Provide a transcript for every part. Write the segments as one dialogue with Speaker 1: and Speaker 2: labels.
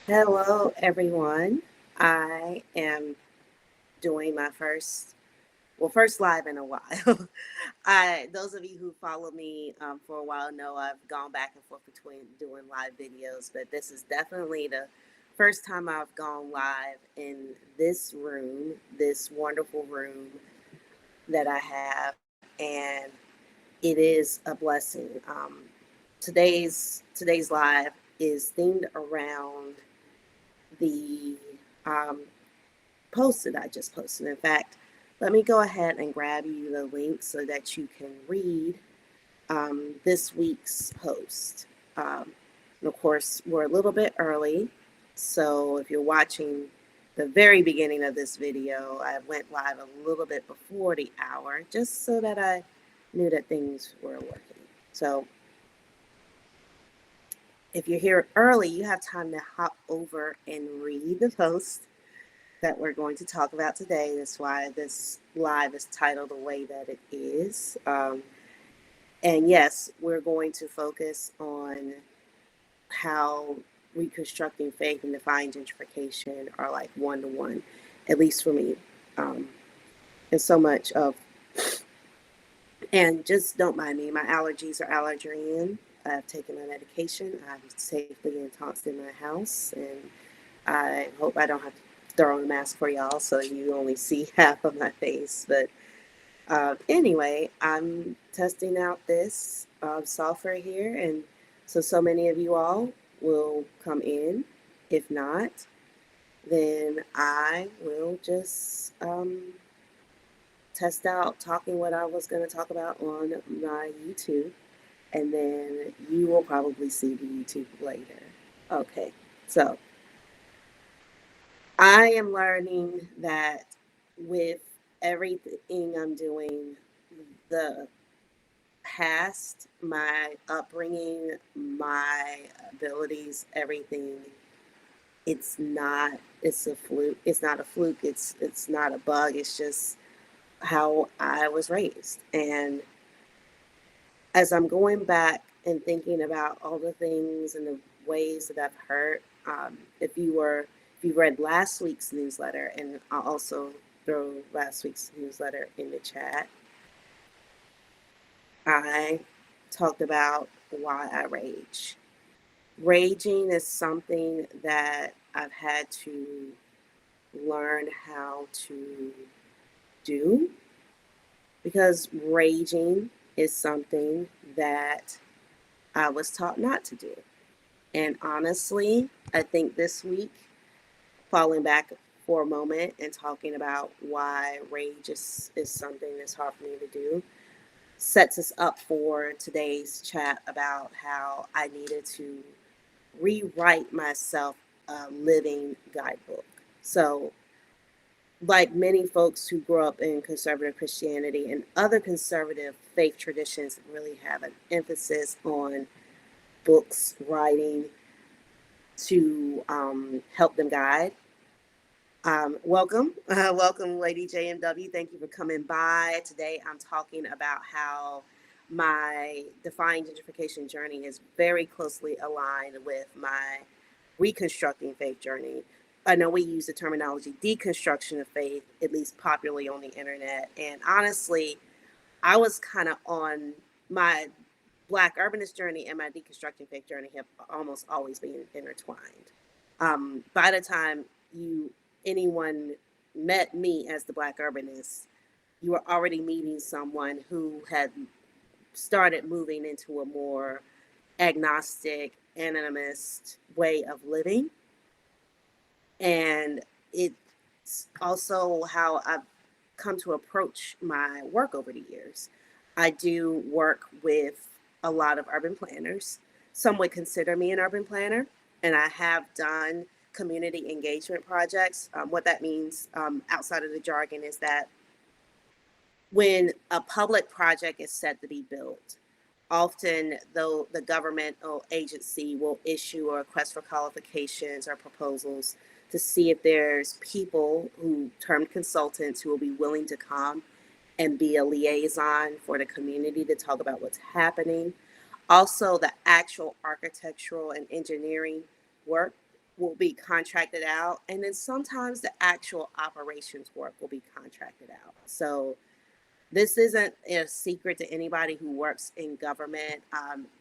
Speaker 1: Hello, everyone. I am doing my first live in a while. Those of you who follow me for a while know I've gone back and forth between doing live videos, but this is definitely the first time I've gone live in this room, this wonderful room that I have, and it is a blessing. Today's live is themed around the um, post that I just posted. In fact, let me go ahead and grab you the link so that you can read this week's post. And of course, we're a little bit early, so if you're watching the very beginning of this video, I went live a little bit before the hour just so that I knew that things were working. So if you're here early, you have time to hop over and read the post that we're going to talk about today. That's why this live is titled the way that it is. And yes, we're going to focus on how reconstructing faith and defying gentrification are like one to one, at least for me. Um, and so much of, and just don't mind me, my allergies are Allergen. I've taken my medication. I'm safely ensconced in my house, and I hope I don't have to throw on a mask for y'all so you only see half of my face. But anyway, I'm testing out this software here, and so many of you all will come in. If not, then I will just test out talking what I was going to talk about on my YouTube, and then you will probably see the YouTube later. Okay, so I am learning that with everything I'm doing, the past, my upbringing, my abilities, everything, it's a fluke. It's not a fluke. It's not a bug. It's just how I was raised. And as I'm going back and thinking about all the things and the ways that I've hurt, if you read last week's newsletter, and I'll also throw last week's newsletter in the chat, I talked about why I rage. Raging is something that I've had to learn how to do because raging is something that I was taught not to do. And honestly, I think this week, falling back for a moment and talking about why rage is something that's hard for me to do, sets us up for today's chat about how I needed to rewrite myself a living guidebook. So, like many folks who grew up in conservative Christianity and other conservative faith traditions, really have an emphasis on books, writing to help them guide. Welcome, Lady JMW. Thank you for coming by. Today, I'm talking about how my defying gentrification journey is very closely aligned with my reconstructing faith journey. I know we use the terminology deconstruction of faith, at least popularly on the internet. And honestly, I was kind of on my Black urbanist journey and my deconstructing faith journey have almost always been intertwined. By the time you anyone met me as the Black urbanist, you were already meeting someone who had started moving into a more agnostic, animist way of living. And it's also how I've come to approach my work over the years. I do work with a lot of urban planners. Some would consider me an urban planner, and I have done community engagement projects. What that means outside of the jargon is that when a public project is set to be built, often though the government or agency will issue a request for qualifications or proposals to see if there's people who termed consultants who will be willing to come and be a liaison for the community to talk about what's happening. Also, the actual architectural and engineering work will be contracted out, and then sometimes the actual operations work will be contracted out. So this isn't a secret to anybody who works in government.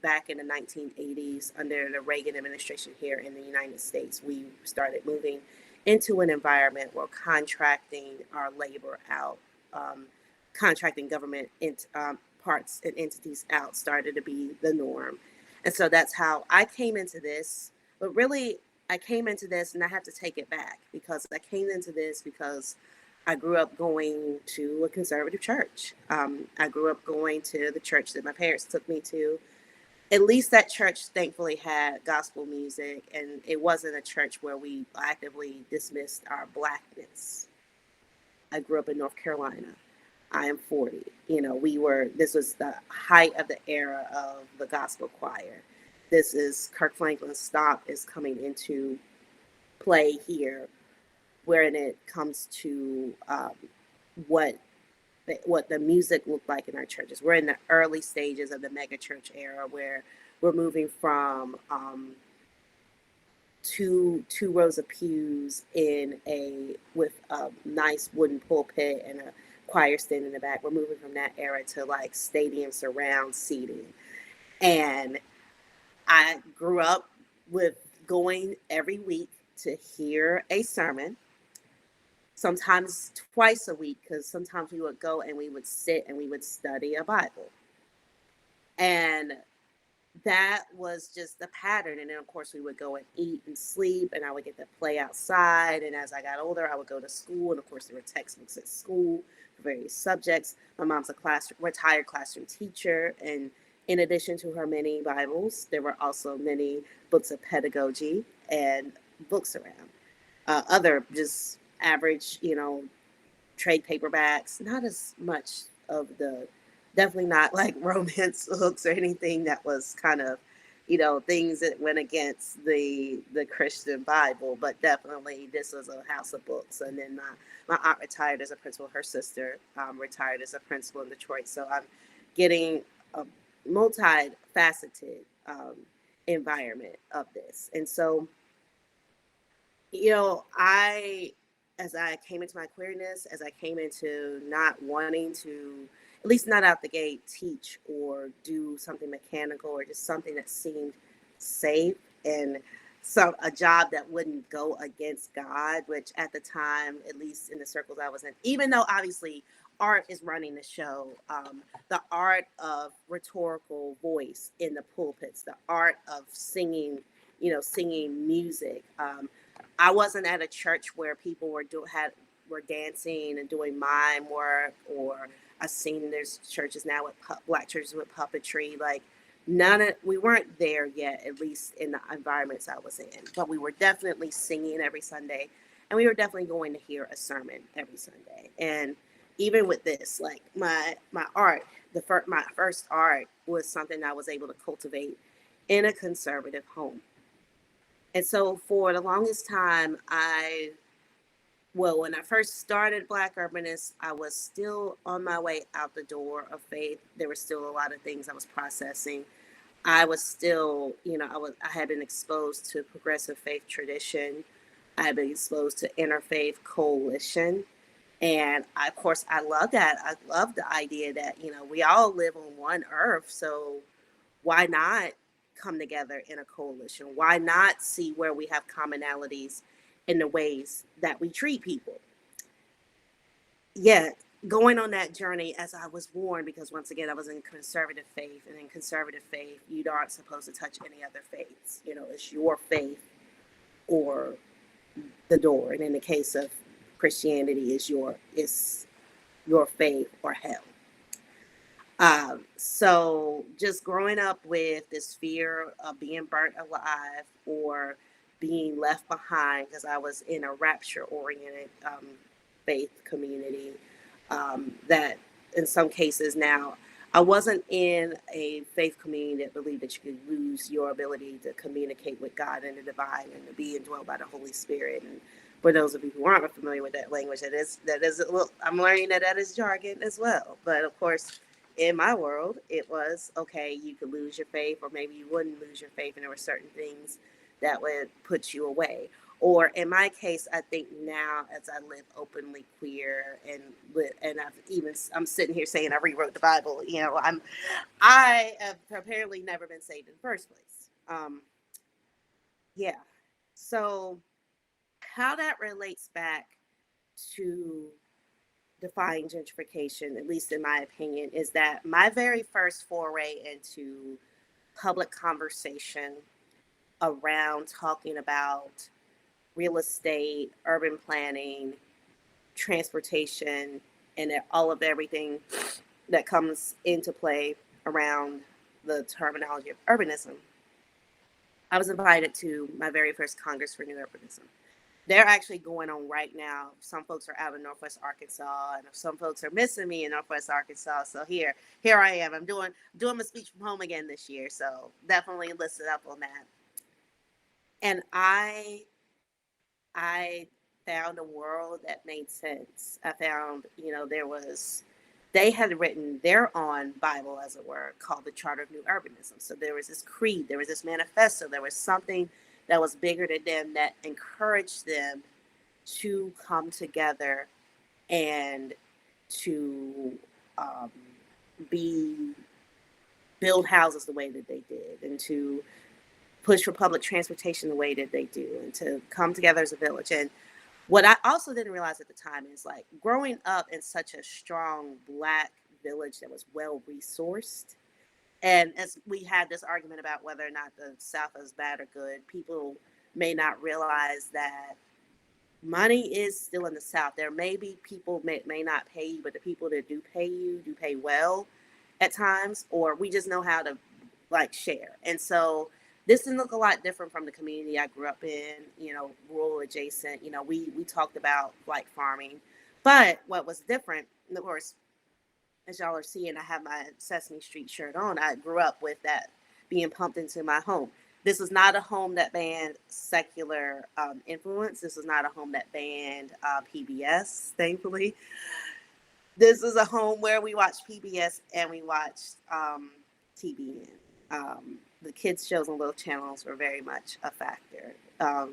Speaker 1: Back in the 1980s, under the Reagan administration here in the United States, we started moving into an environment where contracting our labor out, um, contracting government parts and entities out started to be the norm. And so that's how I came into this. But really, I came into this, and I have to take it back, because I came into this because I grew up going to a conservative church. I grew up going to the church that my parents took me to. At least that church thankfully had gospel music, and it wasn't a church where we actively dismissed our blackness. I grew up in North Carolina. I am 40. This was the height of the era of the gospel choir. This is Kirk Franklin's Stop is coming into play here, wherein it comes to what what the music looked like in our churches. We're in the early stages of the mega church era, where we're moving from two rows of pews in a with a nice wooden pulpit and a choir stand in the back. We're moving from that era to like stadium surround seating. And I grew up with going every week to hear a sermon, sometimes twice a week, because sometimes we would go and we would sit and we would study a Bible. And that was just the pattern. And then, of course, we would go and eat and sleep, and I would get to play outside. And as I got older, I would go to school. And of course, there were textbooks at school for various subjects. My mom's a retired classroom teacher. And in addition to her many Bibles, there were also many books of pedagogy and books around. Other just average, trade paperbacks, not as much of definitely not like romance books or anything that was kind of, things that went against the Christian Bible, but definitely this was a house of books. And then my aunt retired as a principal, her sister retired as a principal in Detroit. So I'm getting a multifaceted environment of this. And so, as I came into my queerness, as I came into not wanting to, at least not out the gate, teach or do something mechanical or just something that seemed safe, and a job that wouldn't go against God, which at the time, at least in the circles I was in, even though obviously art is running the show, the art of rhetorical voice in the pulpits, the art of singing, singing music. I wasn't at a church where people were dancing and doing mime work, or I've seen there's churches now with black churches with puppetry. Like we weren't there yet, at least in the environments I was in. But we were definitely singing every Sunday, and we were definitely going to hear a sermon every Sunday. And even with this, like my art, my first art was something I was able to cultivate in a conservative home. And so for the longest time, when I first started Black Urbanists, I was still on my way out the door of faith. There were still a lot of things I was processing. I was still, I had been exposed to progressive faith tradition. I had been exposed to interfaith coalition. And of course, I love that. I love the idea that, we all live on one earth. So why not come together in a coalition? Why not see where we have commonalities in the ways that we treat people? Yet, going on that journey as I was warned, because once again, I was in conservative faith, and in conservative faith, you aren't supposed to touch any other faiths. It's your faith or the door. And in the case of Christianity, it's your faith or hell. So just growing up with this fear of being burnt alive or being left behind, because I was in a rapture-oriented faith community, that in some cases now, I wasn't in a faith community that believed that you could lose your ability to communicate with God and the divine and to be indwelled by the Holy Spirit. And for those of you who aren't familiar with that language, that is I'm learning that is jargon as well. But of course, in my world, it was okay. You could lose your faith, or maybe you wouldn't lose your faith, and there were certain things that would put you away. Or in my case, I think now as I live openly queer and I'm sitting here saying I rewrote the Bible. I have apparently never been saved in the first place. Yeah. So how that relates back to defying gentrification, at least in my opinion, is that my very first foray into public conversation around talking about real estate, urban planning, transportation, and all of everything that comes into play around the terminology of urbanism. I was invited to my very first Congress for New Urbanism. They're actually going on right now. Some folks are out in Northwest Arkansas, and some folks are missing me in Northwest Arkansas. So here I am. I'm doing my speech from home again this year. So definitely listen up on that. And I found a world that made sense. I found, they had written their own Bible, as it were, called the Charter of New Urbanism. So there was this creed, there was this manifesto, there was something that was bigger than them that encouraged them to come together and to um, be build houses the way that they did, and to push for public transportation the way that they do, and to come together as a village. And what I also didn't realize at the time is, like, growing up in such a strong Black village that was well resourced, and as we had this argument about whether or not the South is bad or good, people may not realize that money is still in the South. There may be people may not pay you, but the people that do pay you do pay well at times, or we just know how to, like, share. And so this didn't look a lot different from the community I grew up in, rural adjacent. We talked about, like, farming, but what was different, and of course, as y'all are seeing, I have my Sesame Street shirt on. I grew up with that being pumped into my home. This is not a home that banned secular influence. This is not a home that banned PBS, thankfully. This is a home where we watched PBS and we watched TBN. The kids' shows on those channels were very much a factor.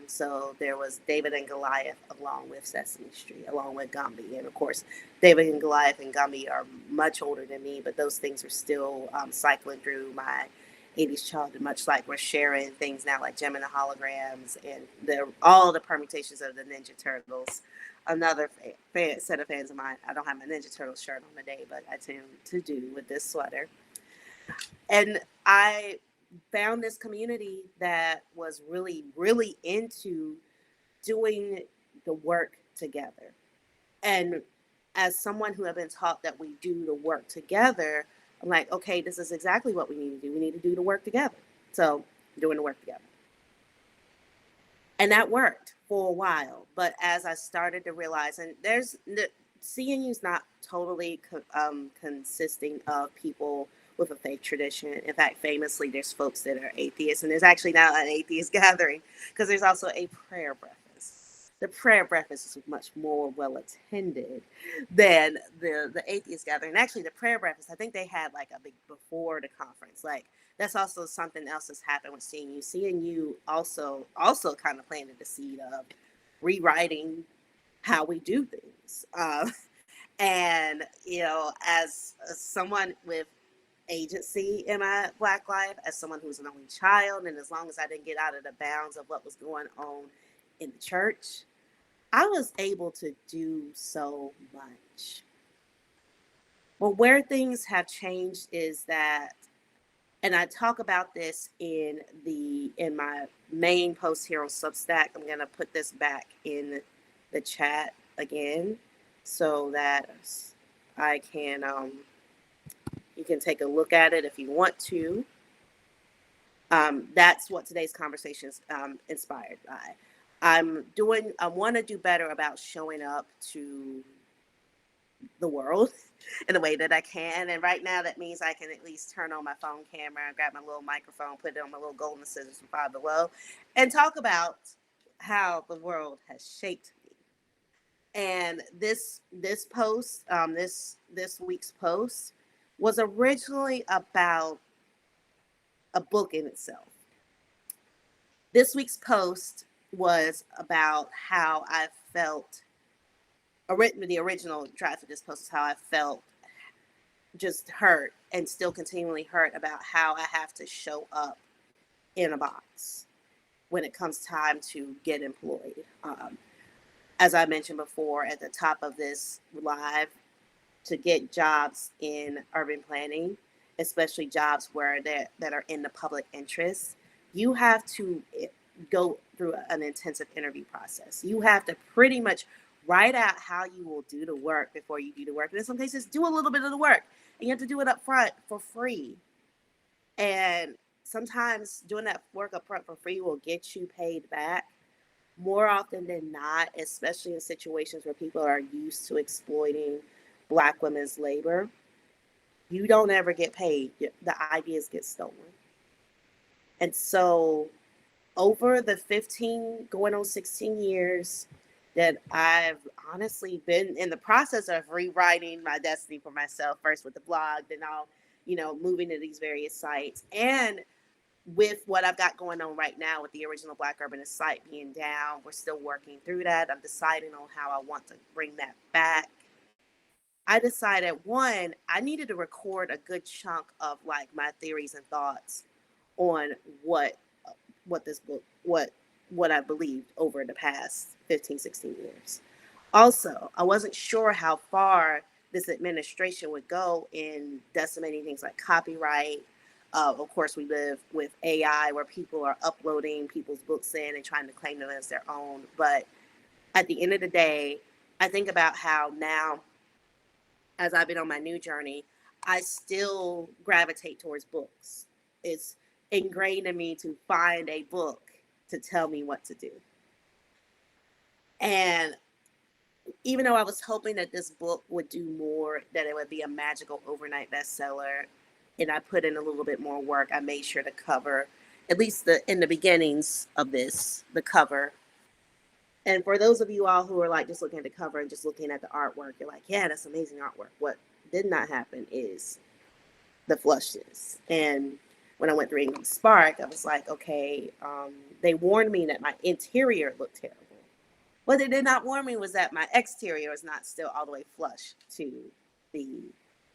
Speaker 1: So there was David and Goliath along with Sesame Street, along with Gumby. And of course, David and Goliath and Gumby are much older than me, but those things are still cycling through my 80s childhood, much like we're sharing things now like Gem and the Holograms and all the permutations of the Ninja Turtles. Another set of fans of mine. I don't have my Ninja Turtle shirt on today, but I tend to do with this sweater. And I found this community that was really, really into doing the work together. And as someone who had been taught that we do the work together, I'm like, okay, this is exactly what we need to do. We need to do the work together. So doing the work together. And that worked for a while. But as I started to realize, and CNU is not totally consisting of people with a faith tradition. In fact, famously, there's folks that are atheists, and there's actually now an atheist gathering because there's also a prayer breakfast. The prayer breakfast is much more well attended than the atheist gathering. Actually, the prayer breakfast, I think they had like a big before the conference. Like, that's also something else that's happened with CNU. CNU also kind of planted the seed of rewriting how we do things. And as someone with agency in my Black life, as someone who's an only child, and as long as I didn't get out of the bounds of what was going on in the church, I was able to do so much. Well, where things have changed is that, and I talk about this in my main post here on Substack. I'm gonna put this back in the chat again so that I can you can take a look at it if you want to. That's what today's conversation is inspired by. I want to do better about showing up to the world in the way that I can. And right now that means I can at least turn on my phone camera, grab my little microphone, put it on my little golden scissors from Five Below, and talk about how the world has shaped me. And this post, this week's post, was originally about a book in itself. This week's post was about how I felt. The original draft of this post is how I felt, just hurt and still continually hurt about how I have to show up in a box when it comes time to get employed. As I mentioned before at the top of this live, to get jobs in urban planning, especially jobs that are in the public interest, you have to go through an intensive interview process. You have to pretty much write out how you will do the work before you do the work. And in some cases, do a little bit of the work, and you have to do it up front for free. And sometimes doing that work up front for free will get you paid back more often than not, especially in situations where people are used to exploiting Black women's labor. You don't ever get paid. The ideas get stolen. And so, over the 15, going on 16 years that I've honestly been in the process of rewriting my destiny for myself, first with the blog, then I'll, moving to these various sites. And with what I've got going on right now with the original Black Urbanist site being down, we're still working through that. I'm deciding on how I want to bring that back. I decided, one, I needed to record a good chunk of like my theories and thoughts on what this book, what I believed over the past 15, 16 years. Also, I wasn't sure how far this administration would go in decimating things like copyright. Of course, we live with AI where people are uploading people's books in and trying to claim them as their own. But at the end of the day, I think about how now, as I've been on my new journey, I still gravitate towards books. It's ingrained in me to find a book to tell me what to do. And even though I was hoping that this book would do more, that it would be a magical overnight bestseller, and I put in a little bit more work, I made sure to cover, at least in the beginnings of this, the cover. And for those of you all who are like just looking at the cover and just looking at the artwork, you're like, yeah, that's amazing artwork. What did not happen is the flushes. And when I went through Ingram Spark, I was like, okay, they warned me that my interior looked terrible. What they did not warn me was that my exterior is not still all the way flush to the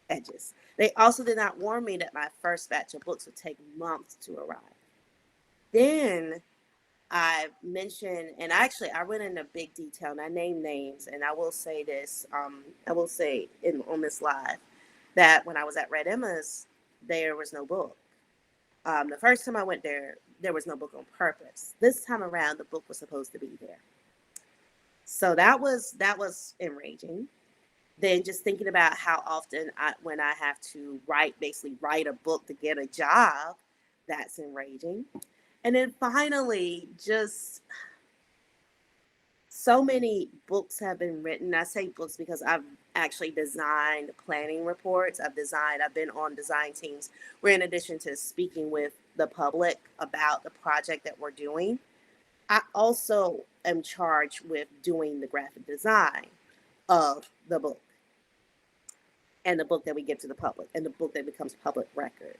Speaker 1: edges. They also did not warn me that my first batch of books would take months to arrive. Then I mentioned, and actually I went into big detail and I named names, and I will say this, I will say on this live that when I was at Red Emma's, there was no book. The first time I went there, there was no book on purpose. This time around, the book was supposed to be there. So that was enraging. Then just thinking about how often when I have to basically write a book to get a job, that's enraging. And then finally, just so many books have been written. I say books because I've actually designed planning reports. I've been on design teams where, in addition to speaking with the public about the project that we're doing, I also am charged with doing the graphic design of the book and the book that we give to the public and the book that becomes public record.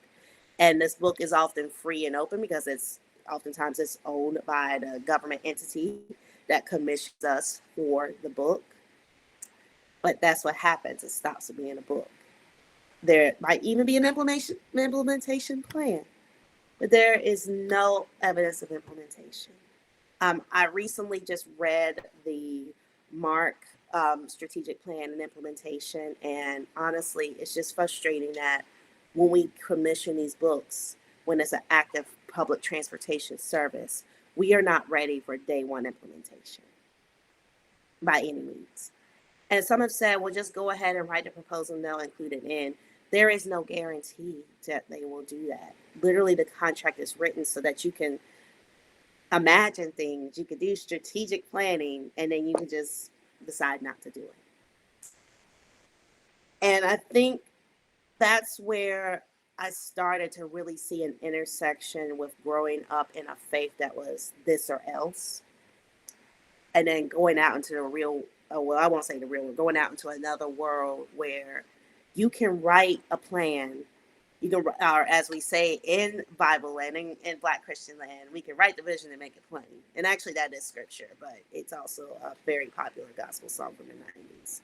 Speaker 1: And this book is often free and open because oftentimes it's owned by the government entity that commissions us for the book. But that's what happens. It stops being a book. There might even be an implementation plan, but there is no evidence of implementation. I recently just read the MARC strategic plan and implementation, and honestly, it's just frustrating that when we commission these books, when it's an active public transportation service, we are not ready for day one implementation by any means. And some have said, well, just go ahead and write the proposal and they'll include it in. There is no guarantee that they will do that. Literally, the contract is written so that you can imagine things, you could do strategic planning, and then you can just decide not to do it. And I think that's where I started to really see an intersection with growing up in a faith that was this or else. And then going out into the real, well, I won't say the real, going out into another world where you can write a plan You can, or as we say in Bible land, in Black Christian land, we can write the vision and make it plain. And actually, that is scripture, but it's also a very popular gospel song from the 90s.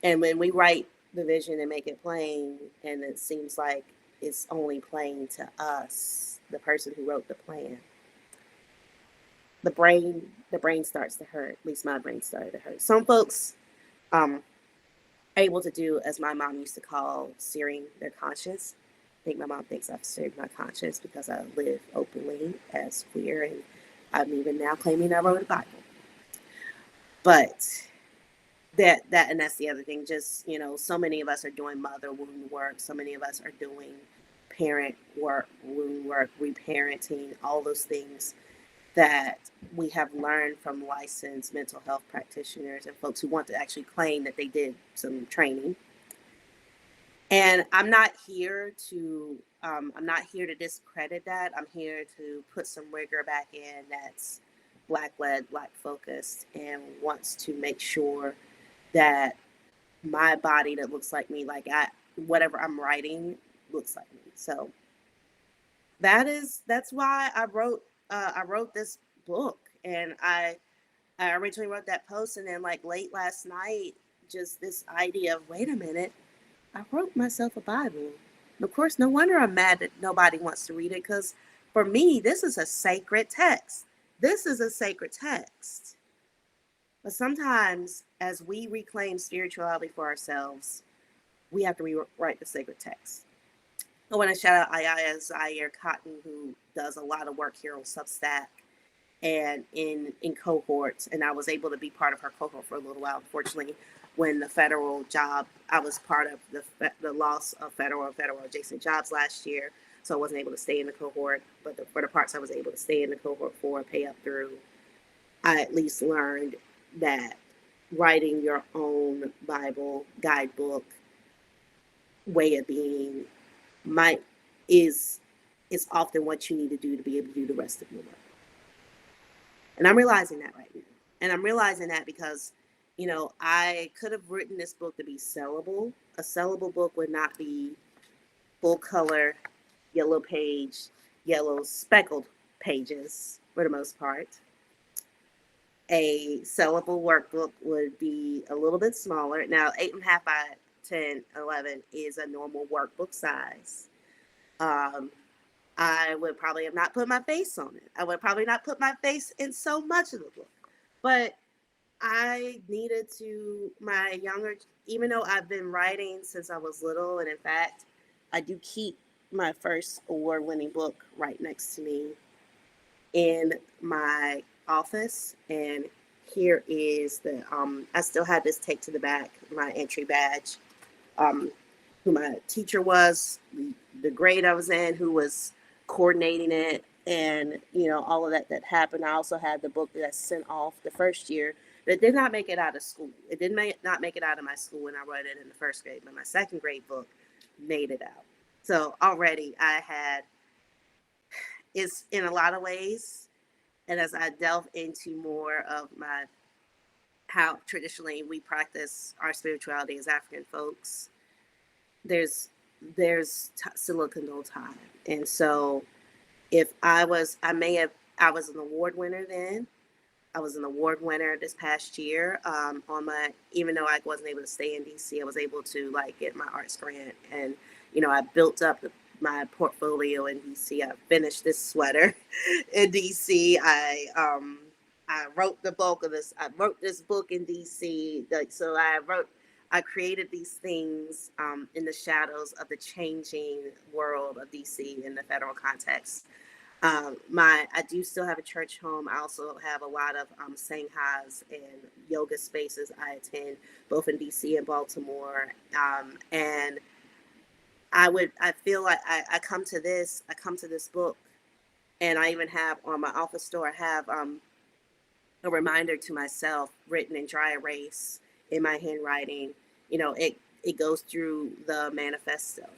Speaker 1: And when we write the vision and make it plain, and it seems like it's only plain to us, the person who wrote the plan, the brain starts to hurt. At least my brain started to hurt. Some folks are able to do, as my mom used to call, searing their conscience. I think my mom thinks I've seared my conscience because I live openly as queer, and I'm even now claiming I wrote a Bible. But and that's the other thing. Just, so many of us are doing mother wound work. So many of us are doing parent work, wound work, reparenting, all those things that we have learned from licensed mental health practitioners and folks who want to actually claim that they did some training. And I'm not here to discredit that. I'm here to put some rigor back in that's Black led, Black focused, and wants to make sure that my body that looks like me, whatever I'm writing looks like me. So that's why I wrote this book. And I originally wrote that post, and then late last night, just this idea of, wait a minute, I wrote myself a Bible. And of course, no wonder I'm mad that nobody wants to read it, because for me, this is a sacred text. This is a sacred text. But sometimes, as we reclaim spirituality for ourselves, we have to rewrite the sacred text. I want to shout out Ayaya Zaire Cotton, who does a lot of work here on Substack and in cohorts. And I was able to be part of her cohort for a little while. Unfortunately, when the federal job, I was part of the loss of federal adjacent jobs last year. So I wasn't able to stay in the cohort. But for the parts I was able to stay in the cohort for, pay up through, I at least learned that writing your own Bible guidebook way of being is often what you need to do to be able to do the rest of your work. And I'm realizing that right now. And I'm realizing that because, I could have written this book to be sellable. A sellable book would not be full color, yellow page, yellow speckled pages for the most part. A sellable workbook would be a little bit smaller. Now, 8.5 by 10, 11 is a normal workbook size. I would probably have not put my face on it. I would probably not put my face in so much of the book. But I needed to, even though I've been writing since I was little, and in fact, I do keep my first award-winning book right next to me in my office. And here is I still had this taped to the back, my entry badge, who my teacher was, the grade I was in, who was coordinating it, and all of that happened. I also had the book that I sent off the first year that did not make it out of school. It did not make it out of my school when I wrote it in the first grade, but my second grade book made it out. So already it's in a lot of ways, and as I delve into more of how traditionally we practice our spirituality as African folks, there's still a condole time. And so I was an award winner then. I was an award winner this past year even though I wasn't able to stay in DC, I was able to get my arts grant, and I built up my portfolio in DC. I finished this sweater in DC. I wrote the bulk of this. I wrote this book in DC. So I created these things in the shadows of the changing world of DC in the federal context. I do still have a church home. I also have a lot of sanghas and yoga spaces I attend, both in DC and Baltimore. And I feel like I come to this book, and I even have on my office door, I have a reminder to myself written in dry erase in my handwriting. It goes through the manifesto.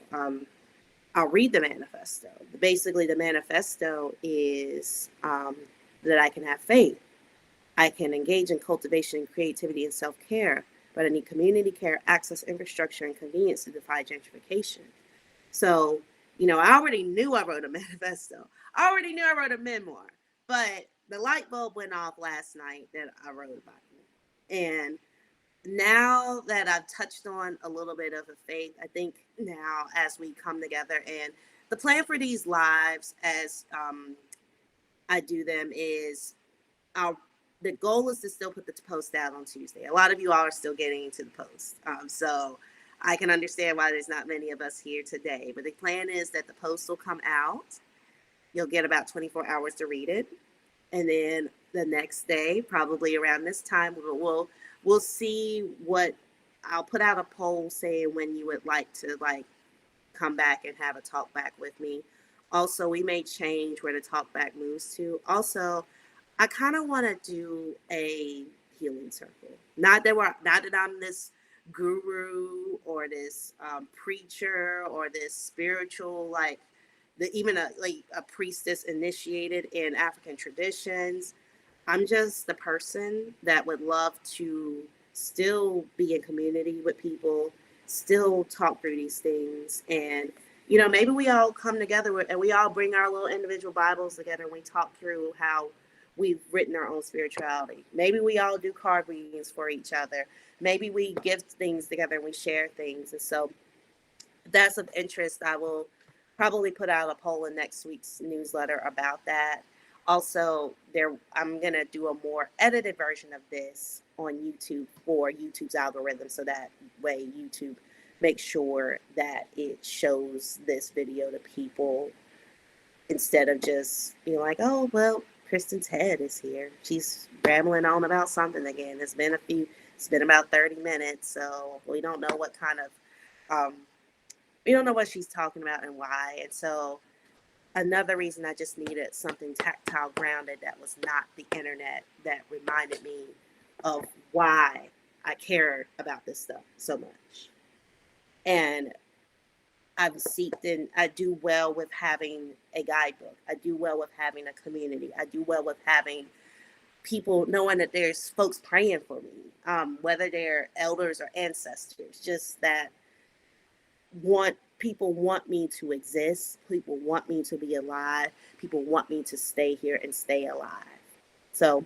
Speaker 1: I'll read the manifesto. Basically, the manifesto is that I can have faith. I can engage in cultivation, creativity, and self-care, but I need community care, access, infrastructure, and convenience to defy gentrification. So, you know, I already knew I wrote a manifesto. I already knew I wrote a memoir, but the light bulb went off last night that I wrote about it. And now that I've touched on a little bit of the faith, I think now as we come together and the plan for these lives as I do them is I'll the goal is to still put the post out on Tuesday. A lot of you all are still getting to the post. So I can understand why there's not many of us here today. But the plan is that the post will come out. You'll get about 24 hours to read it. And then the next day, probably around this time, we'll see what I'll put out a poll saying when you would like to come back and have a talk back with me. Also, we may change where the talk back moves to. Also, I kind of want to do a healing circle. Not that I'm this guru or this preacher or this spiritual even a priestess initiated in African traditions. I'm just the person that would love to still be in community with people, still talk through these things. And, you know, maybe we all come together and we all bring our little individual Bibles together and we talk through how we've written our own spirituality. Maybe we all do card readings for each other. Maybe we give things together and we share things. And so if that's of interest, I will probably put out a poll in next week's newsletter about that. Also, I'm gonna do a more edited version of this on YouTube for YouTube's algorithm, so that way YouTube makes sure that it shows this video to people instead of just being like, oh well, Kristen's head is here. She's rambling on about something again. It's been about 30 minutes, so we don't know what kind of um, we don't know what she's talking about and why. And so another reason I just needed something tactile grounded that was not the internet, that reminded me of why I care about this stuff so much. And I do well with having a guidebook. I do well with having a community. I do well with having people knowing that there's folks praying for me, whether they're elders or ancestors, just that people want me to exist. People want me to be alive. People want me to stay here and stay alive. So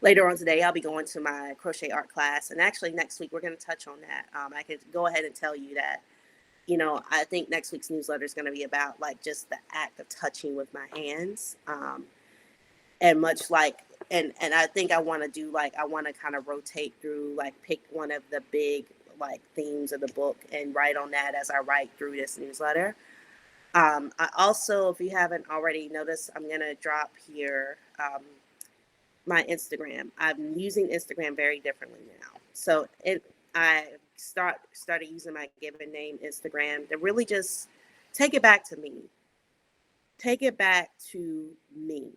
Speaker 1: later on today, I'll be going to my crochet art class. And actually next week, we're going to touch on that. I could go ahead and tell you that, you know, I think next week's newsletter is going to be about like just the act of touching with my hands. And much like, and I think I want to do I want to kind of rotate through, pick one of the big themes of the book and write on that as I write through this newsletter. I also, if you haven't already noticed, I'm going to drop here my Instagram. I'm using Instagram very differently now. So I started using my given name Instagram to really just take it back to me. Take it back to me.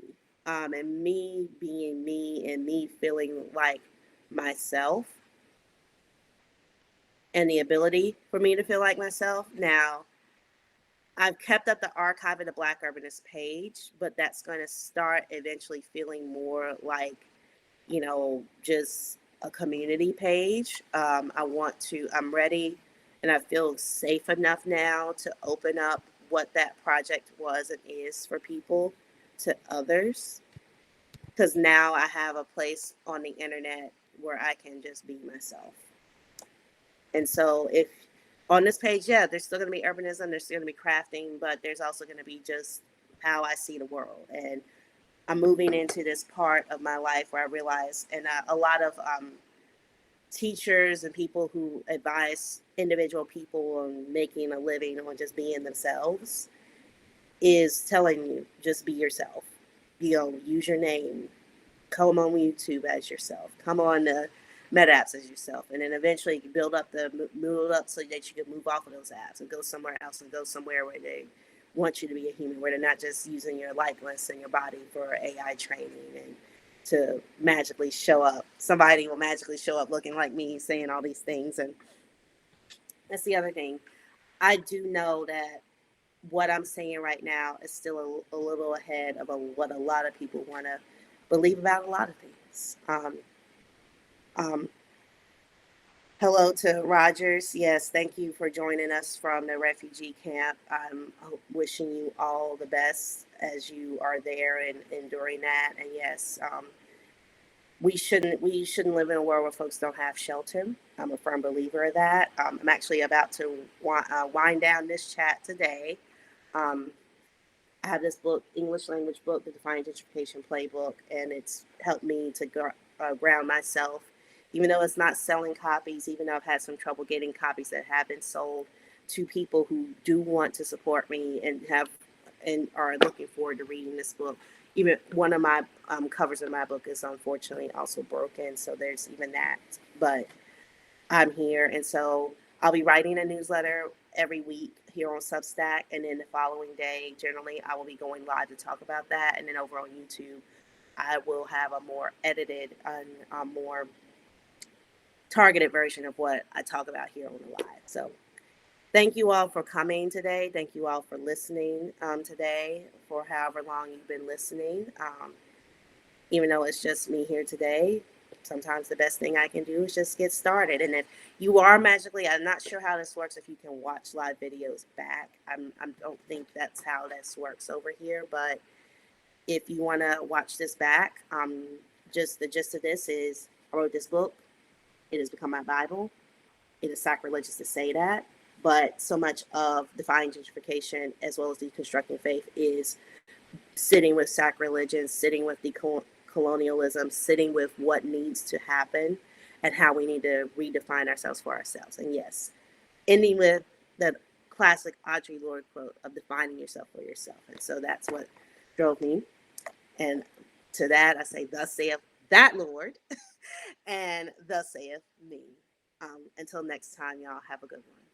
Speaker 1: And me being me and me feeling like myself and the ability for me to feel like myself. Now, I've kept up the archive of the Black Urbanist page, but that's going to start eventually feeling more like, you know, just a community page. I'm ready and I feel safe enough now to open up what that project was and is for people to others. Because now I have a place on the internet where I can just be myself. And so if on this page, yeah, there's still going to be urbanism, there's still going to be crafting, but there's also going to be just how I see the world. And I'm moving into this part of my life where I realize, and a lot of teachers and people who advise individual people on making a living on just being themselves is telling you, just be yourself. You know, use your name. Come on YouTube as yourself. Come on the Meta apps as yourself, and then eventually you can build up so that you can move off of those apps and go somewhere else and go somewhere where they want you to be a human, where they're not just using your likeness and your body for AI training and to magically show up. Somebody will magically show up looking like me, saying all these things, and that's the other thing. I do know that what I'm saying right now is still a little ahead of what a lot of people want to believe about a lot of things. Um, Hello to Rogers. Yes, thank you for joining us from the refugee camp. I'm wishing you all the best as you are there and enduring that. And yes, we shouldn't live in a world where folks don't have shelter. I'm a firm believer of that. I'm actually about to wind down this chat today. Um, I have this book, English language book, the Defiant Gentrification Playbook, and it's helped me to ground myself. Even though it's not selling copies, even though I've had some trouble getting copies that have been sold to people who do want to support me and are looking forward to reading this book. Even one of my covers of my book is unfortunately also broken, so there's even that. But I'm here. And so I'll be writing a newsletter every week here on Substack. And then the following day, generally, I will be going live to talk about that. And then over on YouTube, I will have a more edited and a more targeted version of what I talk about here on the live. So thank you all for coming today. Thank you all for listening today for however long you've been listening. Even though it's just me here today, sometimes the best thing I can do is just get started. And if you are magically, I'm not sure how this works if you can watch live videos back. I don't think that's how this works over here. But if you want to watch this back, just the gist of this is I wrote this book. It has become my Bible. It is sacrilegious to say that. But so much of defying gentrification as well as deconstructing faith is sitting with sacrilegion, sitting with colonialism, sitting with what needs to happen and how we need to redefine ourselves for ourselves. And yes, ending with the classic Audre Lorde quote of defining yourself for yourself. And so that's what drove me. And to that, I say, thus saith that Lord, and thus saith me. Until next time, y'all have a good one.